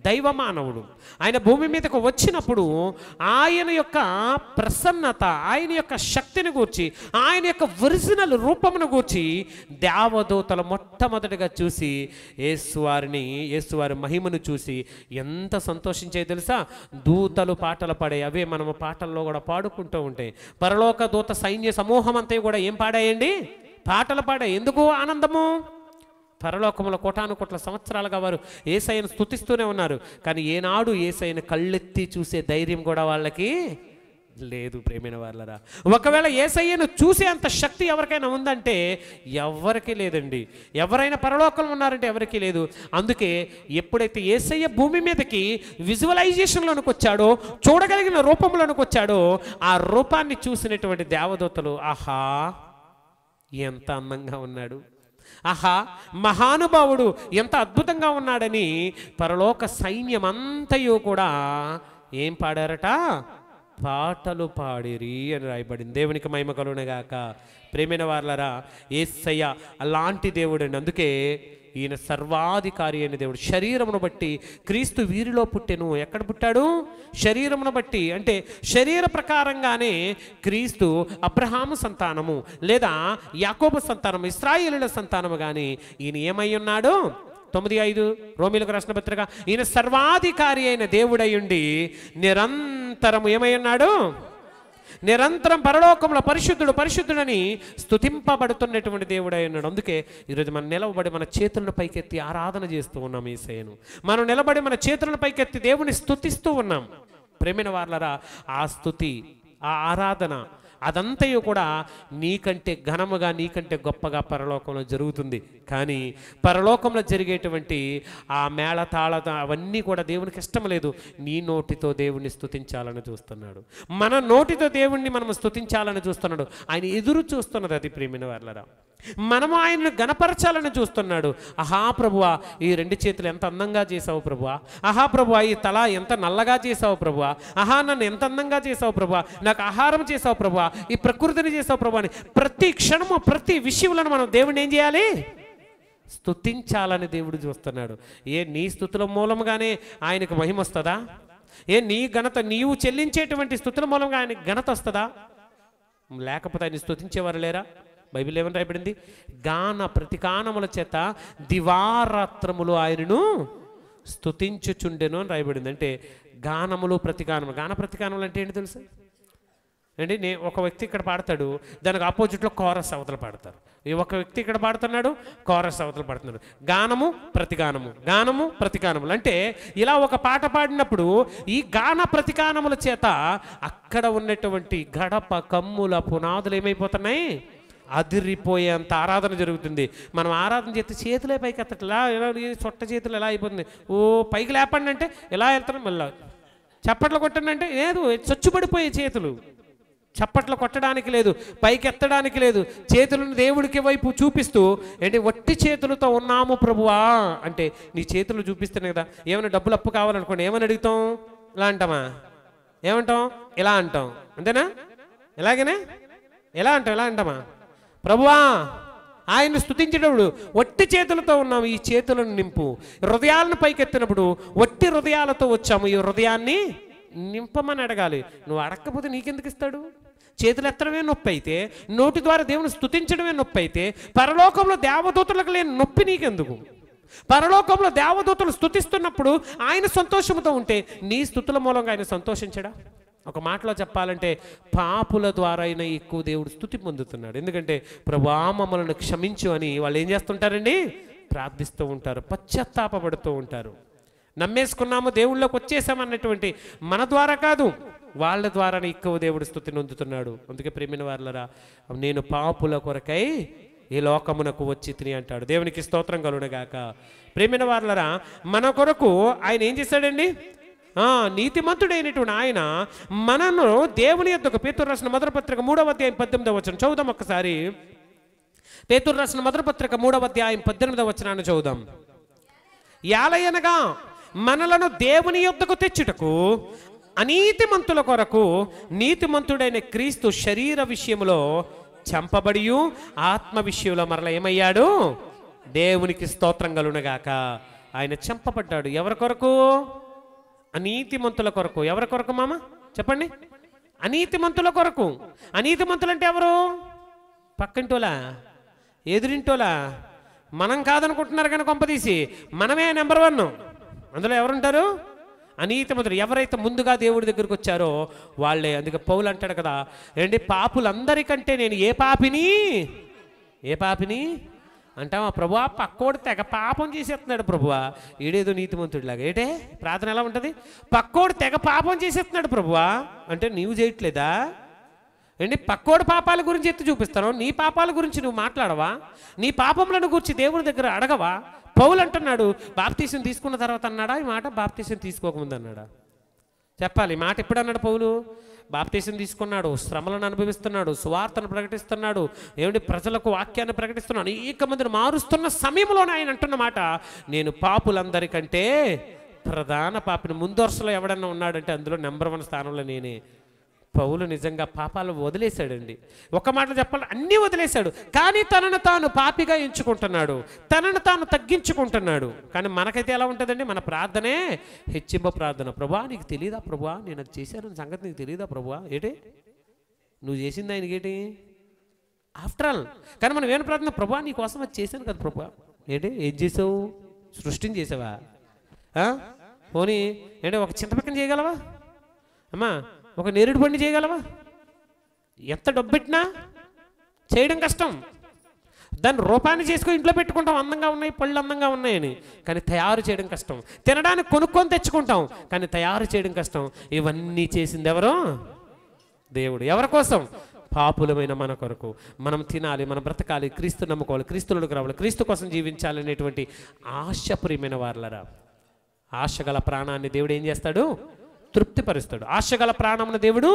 దైవ మానవుడు. ఆయన భూమి మీదకు వచ్చినప్పుడు ఆయన యొక్క ప్రసన్నత, ఆయన యొక్క శక్తిని గూర్చి, ఆయన యొక్క ఒరిజినల్ రూపమును గూర్చి దేవదూతలు మొట్టమొదటిగా చూసి యేసువారి మహిమను చూసి ఎంత సంతోషించే తెలుసా? దూతలు పాటలు పాడే, అవే మనము పాటల్లో కూడా పాడుకుంటూ ఉంటాయి. పరలోక దూత సైన్య సమూహం అంతా కూడా ఏం పాడాయండి? పాటలు పాడాయి. ఎందుకు ఆనందము? పరలోకములో కోటాను కోట్ల సంవత్సరాలుగా వారు యేసయ్యను స్తుతిస్తూనే ఉన్నారు. కానీ ఏనాడు యేసయ్యను కళ్ళెత్తి చూసే ధైర్యం కూడా వాళ్ళకి లేదు. ప్రేమైన వాళ్ళరా, ఒకవేళ యేసయ్యను చూసే అంత శక్తి ఎవరికైనా ఉందంటే ఎవరికీ లేదండి. ఎవరైనా పరలోకంలో ఉన్నారంటే ఎవరికీ లేదు. అందుకే ఎప్పుడైతే యేసయ్య భూమి మీదకి విజువలైజేషన్లోనికి వచ్చాడో, చూడగలిగిన రూపంలోనికి వచ్చాడో, ఆ రూపాన్ని చూసినటువంటి దేవదూతలు ఆహా ఎంత అందంగా ఉన్నాడు, ఆహా మహానుభావుడు ఎంత అద్భుతంగా ఉన్నాడని పరలోక సైన్యం అంతయు కూడా ఏం పాడారట? పాటలు పాడిరి అని రాయబడింది. దేవునికి మహిమ కలుగునుగాక. ప్రేమైన వారలారా, యేసయ్య అలాంటి దేవుడు అండి. అందుకే ఈయన సర్వాధికారి అయిన దేవుడు. శరీరమును బట్టి క్రీస్తు వీరిలో పుట్టెను. ఎక్కడ పుట్టాడు? శరీరమును బట్టి, అంటే శరీర ప్రకారంగానే క్రీస్తు అబ్రహాము సంతానము లేదా యాకోబు సంతానము, ఇశ్రాయేలుల సంతానము. కానీ ఈయన ఏమై ఉన్నాడు? 9:5 రోమీలకు రాసిన పత్రిక, ఈయన సర్వాధికారి అయిన దేవుడై ఉండి నిరంతరము ఏమై ఉన్నాడు? నిరంతరం పరలోకంలో పరిశుద్ధుడు పరిశుద్ధుడని స్తుతింపబడుతున్నటువంటి దేవుడై ఉన్నాడు. అందుకే ఈరోజు మనం నిలబడి మన చేతులను పైకెత్తి ఆరాధన చేస్తూ ఉన్నాం యేసయ్యను. మనం నిలబడి మన చేతులను పైకెత్తి దేవుని స్తుతిస్తూ ఉన్నాం. ప్రేమైన వారలారా, ఆ స్తుతి, ఆ ఆరాధన అదంతయు కూడా నీకంటే ఘనముగా, నీకంటే గొప్పగా పరలోకంలో జరుగుతుంది. కానీ పరలోకంలో జరిగేటువంటి ఆ మేళతాళ అవన్నీ కూడా దేవునికి ఇష్టం లేదు. నీ నోటితో దేవుణ్ణి స్తుతించాలని చూస్తున్నాడు. మన నోటితో దేవుణ్ణి మనం స్తుతించాలని చూస్తున్నాడు. ఆయన ఎదురు చూస్తున్నది అది. ప్రేమైన వారలారా, మనము ఆయనను గణపరచాలని చూస్తున్నాడు. ఆహా ప్రభువా, ఈ 2 చేతులు ఎంత అందంగా చేసావు ప్రభువా. ఆహా ప్రభువా, ఈ తల ఎంత నల్లగా చేసావు ప్రభువా. ఆహా నన్ను ఎంత అందంగా చేసావు ప్రభువా. నాకు ఆహారం చేసావు ప్రభువా. ఈ ప్రకృతిని చేసావు ప్రభువా అని ప్రతి క్షణము ప్రతి విషయంలో మనం దేవుడిని ఏం చేయాలి? స్తుతించాలని దేవుడు చూస్తున్నాడు. నీ స్తుతుల మూలంగానే ఆయనకు మహిమ వస్తుందా? నీ ఘనత, నీవు చెల్లించేటువంటి స్తుతుల మూలంగా ఆయనకు ఘనత వస్తుందా? లేకపోతే ఆయన స్తుతించేవారు లేరా? బైబిల్ ఏమని రాయబడింది? గాన ప్రతిగానముల చేత దివారాత్రములు ఆయనను స్తుతించుచుండెను అని రాయబడింది. అంటే గానములు ప్రతిగానములు. గాన ప్రతిగానములు అంటే ఏంటి తెలుసా అండి? ఒక వ్యక్తి ఇక్కడ పాడతాడు, దానికి ఆపోజిట్లో కోరస్ అవతల పాడతారు. ఒక వ్యక్తి ఇక్కడ పాడుతున్నాడు, కోరస్ అవతల పాడుతున్నాడు. గానము ప్రతిగానము, గానము ప్రతిగానములు. అంటే ఇలా ఒక పాట పాడినప్పుడు ఈ గాన ప్రతిగానముల చేత అక్కడ ఉన్నటువంటి గడప కమ్ముల పునాదులు ఏమైపోతున్నాయి? అదిరిపోయేంత ఆరాధన జరుగుతుంది. మనం ఆరాధన చేస్తే చేతులే పైకి ఎత్తట్లా, ఎలా చొట్ట చేతులు ఎలా అయిపోతుంది? ఓ పైకి లేపండి అంటే ఎలా వెళ్తాను, మళ్ళీ చప్పట్లు కొట్టండి అంటే లేదు, చచ్చుబడిపోయే చేతులు. చప్పట్లు కొట్టడానికి లేదు, పైకి ఎత్తడానికి లేదు. చేతులను దేవుడికి వైపు చూపిస్తూ ఏంటి? వట్టి చేతులతో ఉన్నాము ప్రభువా అంటే నీ చేతులు చూపిస్తేనే కదా. ఏమైనా డబ్బులు అప్పు కావాలనుకోండి, ఏమని అడుగుతాం? ఇలా అంటామా? ఏమంటాం? ఇలా అంటాం. అంతేనా? ఎలాగనే ఎలా అంటాం? ఎలా అంటామా? ప్రభువా ఆయన్ని స్తుతించేటప్పుడు వట్టి చేతులతో ఉన్నాము, ఈ చేతులను నింపు. హృదయాలను పైకెత్తినప్పుడు వట్టి హృదయాలతో వచ్చాము, ఈ హృదయాన్ని నింపమని అడగాలి. నువ్వు అడగకపోతే నీకెందుకు ఇస్తాడు? చేతులు ఎత్తడమే నొప్పి అయితే, నోటి ద్వారా దేవుని స్తుతించడమే నొప్పి అయితే, పరలోకంలో దేవదూతలకు లేని నొప్పి నీకెందుకు? పరలోకంలో దేవదూతలు స్తుతిస్తున్నప్పుడు ఆయన సంతోషంతో ఉంటే నీ స్తుతుల మూలంగా ఆయన సంతోషించడా? ఒక మాటలో చెప్పాలంటే పాపుల ద్వారా అయినా ఎక్కువ దేవుడు స్తుతి పొందుతున్నాడు. ఎందుకంటే ప్రభువా మమ్మల్ని క్షమించు అని వాళ్ళు ఏం చేస్తుంటారండి? ప్రార్థిస్తూ ఉంటారు, పశ్చాత్తాపపడుతూ ఉంటారు. నమ్మేసుకున్నాము, దేవుళ్ళలోకి వచ్చేసామన్నటువంటి మన ద్వారా కాదు, వాళ్ళ ద్వారానే ఎక్కువ దేవుడు స్తుతిని పొందుతున్నాడు. అందుకే ప్రేమైన వారలారా, నేను పాపుల కొరకై ఈ లోకమునకు వచ్చి తిని అంటాడు. దేవునికి స్తోత్రం కలుగునుగాక. ప్రేమైన వారలారా, మన కొరకు ఆయన ఏం చేశాడండి? నీతిమంతుడైనటువంటి ఆయన మనను దేవుని యొద్దకు, పేతురు రాసిన మొదటి పత్రిక 3వ అధ్యాయం 18వ వచనం చదువుదాం ఒక్కసారి. పేతురు రాసిన మొదటి పత్రిక 3వ అధ్యాయం 18వ వచనాన్ని చదువుదాం. యాలయనగా మనలను దేవుని యొద్దకు తెచ్చుటకు అనీతిమంతుల కొరకు నీతిమంతుడైన క్రీస్తు శరీర విషయంలో చంపబడియు ఆత్మ విషయంలో మరల ఏమయ్యాడు? దేవునికి స్తోత్రం కలుగునుగాక. ఆయన చంపబడ్డాడు. ఎవరి కొరకు? అనీతిమంతుల కొరకు. ఎవరి కొరకు మామ చెప్పండి? అనీతిమంతుల కొరకు. అనీతిమంతులు అంటే ఎవరు? పక్కింటోలా, ఎదురింటోలా? మనం కాదనుకుంటున్నారు కానీ కొంపదీసి మనమే నెంబర్ 1. అందులో ఎవరుంటారు? అనీతిమంతులు. ఎవరైతే ముందుగా దేవుడి దగ్గరికి వచ్చారో వాళ్ళే. అందుకే పౌలు అంటాడు కదా, ఏంటి, పాపులందరికంటే నేను ఏ పాపిని అంటావా ప్రభువా? పక్కోడు తెగ పాపం చేసేస్తున్నాడు ప్రభువా, ఈడేదో నీతిమంతుడిలాగా. ఏటే ప్రార్థన ఎలా ఉంటుంది? పక్కోడు తెగ పాపం చేసేస్తున్నాడు ప్రభువా అంటే నీవు చేయట్లేదా? ఏంటి, పక్కోడు పాపాల గురించి ఎత్తి చూపిస్తాను, నీ పాపాల గురించి నువ్వు మాట్లాడవా? నీ పాపములను గురించి దేవుని దగ్గర అడగవా? పౌలు అంటున్నాడు, బాప్తీసం తీసుకున్న తర్వాత అన్నాడా ఈ మాట? బాప్తీసం తీసుకోకముందు అన్నాడా? చెప్పాలి. ఈ మాట ఎప్పుడు అన్నాడు పౌలు? బాప్తీసం తీసుకున్నాడు, శ్రమలను అనుభవిస్తున్నాడు, సువార్తను ప్రకటిస్తున్నాడు, ఏమిటి, ప్రజలకు వాక్యాన్ని ప్రకటిస్తున్నాడు, అనేక మందిని మారుస్తున్న సమయంలోనే ఆయన అంటున్న మాట, నేను పాపులందరికంటే ప్రధాన పాపిని. ముందు వరుసలో ఎవడన్నా ఉన్నాడంటే అందులో నెంబర్ 1 స్థానంలో నేనే. పౌలు నిజంగా పాపాలు వదిలేశాడండి. ఒక మాటలో చెప్పాలి, అన్నీ వదిలేశాడు. కానీ తనను తాను పాపిగా ఎంచుకుంటున్నాడు, తనను తాను తగ్గించుకుంటున్నాడు. కానీ మనకైతే ఎలా ఉంటుందండి? మన ప్రార్థనే హెచ్చింప ప్రార్థన. ప్రభువా నీకు తెలియదా ప్రభువా, నేను అది చేశాను సంగతి నీకు తెలియదా ప్రభువా? ఏంటి నువ్వు చేసింది ఆయనకేంటి? After all. కానీ మనం ఏమైనా ప్రార్థన, ప్రభువా నీ కోసం అది చేశాను కదా ప్రభువా. ఏంటి ఏం చేసావు? సృష్టిని చేసావా? పోనీ ఏంటి ఒక చింతపక్కన చేయగలవా అమ్మా? ఒక నేరుడు బండి చేయగలవా? ఎంత డబ్బు పెట్టినా చేయడం కష్టం. దాన్ని రూపాన్ని చేసుకొని ఇంట్లో పెట్టుకుంటాం, అందంగా ఉన్నాయి, పళ్ళు అందంగా ఉన్నాయని. కానీ తయారు చేయడం కష్టం. తినడానికి కొనుక్కొని తెచ్చుకుంటాం, కానీ తయారు చేయడం కష్టం. ఇవన్నీ చేసింది ఎవరు? దేవుడు. ఎవరి కోసం? పాపులమైన మన కొరకు. మనం తినాలి, మనం బ్రతకాలి, క్రీస్తు నమ్ముకోవాలి, క్రీస్తులకు రావాలి, క్రీస్తు కోసం జీవించాలి అనేటువంటి ఆశప్రియమైన వారలరా. ఆశ గల ప్రాణాన్ని దేవుడు ఏం చేస్తాడు? తృప్తిపరుస్తాడు. ఆశగల ప్రాణమున దేవుడు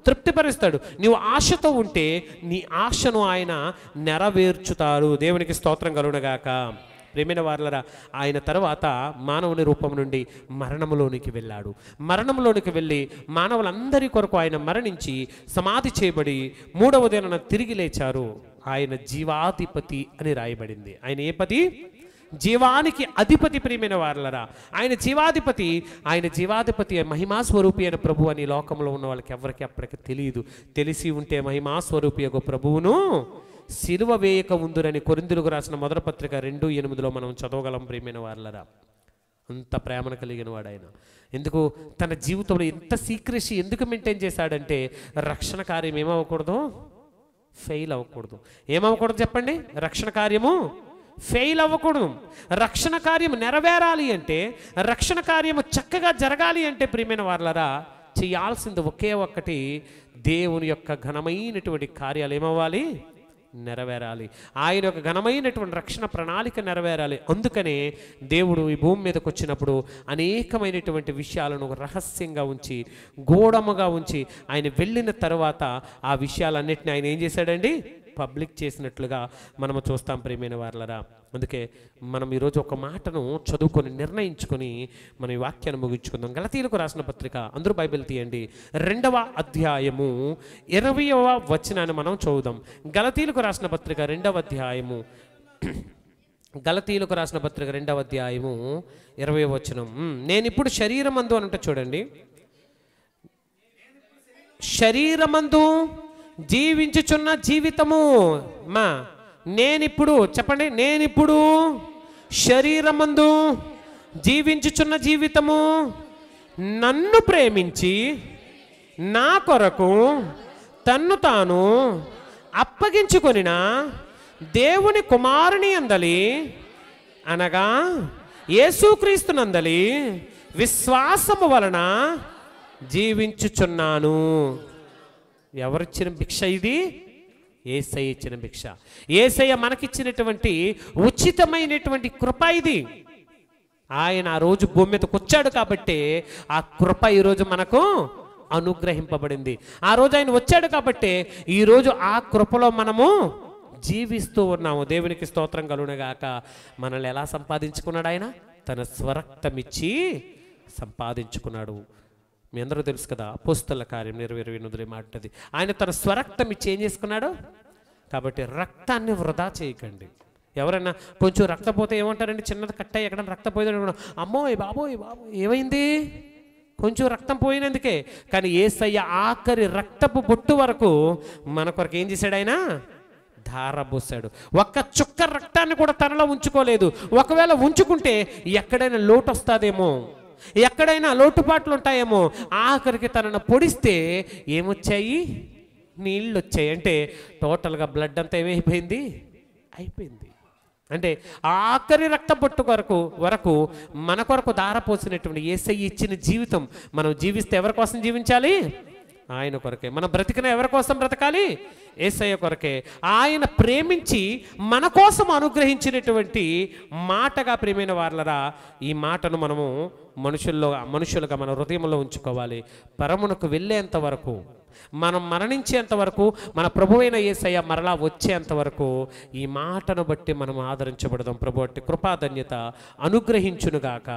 తృప్తిపరుస్తాడు. నీవు ఆశతో ఉంటే నీ ఆశను ఆయన నెరవేర్చుతారు. దేవునికి స్తోత్రం కలుగునుగాక. ప్రియమైన వారలరా, ఆయన తర్వాత మానవుని రూపం నుండి మరణములోనికి వెళ్ళాడు. మరణంలోనికి వెళ్ళి మానవులందరి కొరకు ఆయన మరణించి సమాధి చేయబడి 3వ దినాన తిరిగి లేచారు. ఆయన జీవాధిపతి అని రాయబడింది. ఆయన ఏ పతి? జీవానికి అధిపతి. ప్రియమైన వారలరా, ఆయన జీవాధిపతి. ఆయన జీవాధిపతి మహిమాస్వరూపి అయిన ప్రభు అని లోకంలో ఉన్న వాళ్ళకి ఎవరికి అప్పటికి తెలియదు. తెలిసి ఉంటే మహిమాస్వరూపి యొక్క ప్రభువును సిలువ వేయక ఉందురని కొరింథీయులకు రాసిన మొదటి పత్రిక 2:8 మనం చదవగలం. ప్రియమైన వారలరా, అంత ప్రేమను కలిగిన వాడు ఆయన. ఎందుకు తన జీవితంలో ఎంత సీక్రెసీ ఎందుకు మెయింటైన్ చేశాడంటే, రక్షణ కార్యం ఏమవ్వకూడదు? ఫెయిల్ అవ్వకూడదు. ఏమవ్వకూడదు చెప్పండి? రక్షణ కార్యము ఫెయిల్ అవ్వకూడదు. రక్షణ కార్యం నెరవేరాలి అంటే, రక్షణ కార్యము చక్కగా జరగాలి అంటే ప్రియమైన వారలరా, చేయాల్సింది ఒకే ఒక్కటి, దేవుని యొక్క ఘనమైనటువంటి కార్యాలు ఏమవ్వాలి? నెరవేరాలి. ఆయన యొక్క ఘనమైనటువంటి రక్షణ ప్రణాళిక నెరవేరాలి. అందుకనే దేవుడు ఈ భూమి మీదకి వచ్చినప్పుడు అనేకమైనటువంటి విషయాలను రహస్యంగా ఉంచి, గూఢముగా ఉంచి, ఆయన వెళ్ళిన తర్వాత ఆ విషయాలన్నిటిని ఆయన ఏం చేశాడండి? పబ్లిక్ చేసినట్లుగా మనము చూస్తాం. ప్రియమైన వారలరా, అందుకే మనం ఈరోజు ఒక మాటను చదువుకొని నిర్ణయించుకొని మన ఈ వాక్యాన్ని ముగించుకుందాం. గలతీయులకు రాసిన పత్రిక, అందరూ బైబిల్ తీయండి, 2వ అధ్యాయము 20వ వచనాన్ని మనం చదువుదాం. గలతీయులకు రాసిన పత్రిక 2వ అధ్యాయము, గలతీయులకు రాసిన పత్రిక 2వ అధ్యాయము 20వ వచనం. నేనిప్పుడు శరీరమందు అని అంటే చూడండి, శరీరమందు జీవించుచున్న జీవితము మా నేనిప్పుడు చెప్పండి, నేనిప్పుడు శరీరమందు జీవించుచున్న జీవితము నన్ను ప్రేమించి నా కొరకు తన్ను తాను అప్పగించుకొనిన దేవుని కుమారుని అందలి, అనగా యేసుక్రీస్తునందలి విశ్వాసము వలన జీవించుచున్నాను. ఎవరిచ్చిన భిక్ష ఇది? యేసయ్య ఇచ్చిన భిక్ష. యేసయ్య మనకిచ్చినటువంటి ఉచితమైనటువంటి కృప ఇది. ఆయన ఆ రోజు భూమి మీదకి వచ్చాడు కాబట్టి ఆ కృప ఈరోజు మనకు అనుగ్రహింపబడింది. ఆ రోజు ఆయన వచ్చాడు కాబట్టి ఈరోజు ఆ కృపలో మనము జీవిస్తూ ఉన్నాము. దేవునికి స్తోత్రం కలుగునుగాక. మనల్ని ఎలా సంపాదించుకున్నాడు? ఆయన తన స్వరక్తమిచ్చి సంపాదించుకున్నాడు. మీ అందరూ తెలుసు కదా, అపోస్తల కార్యం 20:8 మాటది. ఆయన తన స్వరక్తం ఇచ్చి ఏం చేసుకున్నాడు? కాబట్టి రక్తాన్ని వృధా చేయకండి. ఎవరైనా కొంచెం రక్తపోతే ఏమంటారండి? చిన్నది కట్ట ఎక్కడైనా రక్తపోయింది, అమ్మోయ్ బాబోయ్ బాబోయ్ ఏమైంది? కొంచెం రక్తం పోయినందుకే. కానీ యేసయ్య ఆఖరి రక్తపు బొట్టు వరకు మన కొరకు ఏం చేశాడు? ఆయన ధారబోసాడు. ఒక్క చుక్క రక్తాన్ని కూడా తనలో ఉంచుకోలేదు. ఒకవేళ ఉంచుకుంటే ఎక్కడైనా లోటు వస్తుందేమో, ఎక్కడైనా లోటుపాట్లు ఉంటాయేమో. ఆఖరికి తనను పొడిస్తే ఏమొచ్చాయి? నీళ్ళు వచ్చాయి. అంటే టోటల్గా బ్లడ్ అంతా ఏమైపోయింది? అయిపోయింది. అంటే ఆఖరి రక్తబొట్టు వరకు మన కొరకు ధారపోసినటువంటి యేసయ్య ఇచ్చిన జీవితం మనం జీవిస్తే ఎవరి కోసం జీవించాలి? ఆయన కొరకే. మనం బ్రతికిన ఎవరి కోసం బ్రతకాలి? యేసయ్య కొరకే. ఆయన ప్రేమించి మన కోసం అనుగ్రహించినటువంటి మాటగా ప్రియమైన వారలరా, ఈ మాటను మనము మనుషులుగా మన హృదయంలో ఉంచుకోవాలి. పరమునకు వెళ్ళేంత వరకు, మనం మరణించేంత వరకు, మన ప్రభువైన యేసయ్య మరలా వచ్చేంత వరకు ఈ మాటను బట్టి మనం ఆదరించబడదాం. ప్రభు అట్టి కృపాధన్యత అనుగ్రహించునుగాక.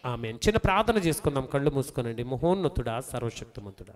ఆమేన్. చిన్న ప్రార్థన చేసుకుందాం. కళ్ళు మూసుకొనండి. మహోన్నతుడా, సర్వశక్తిమంతుడా,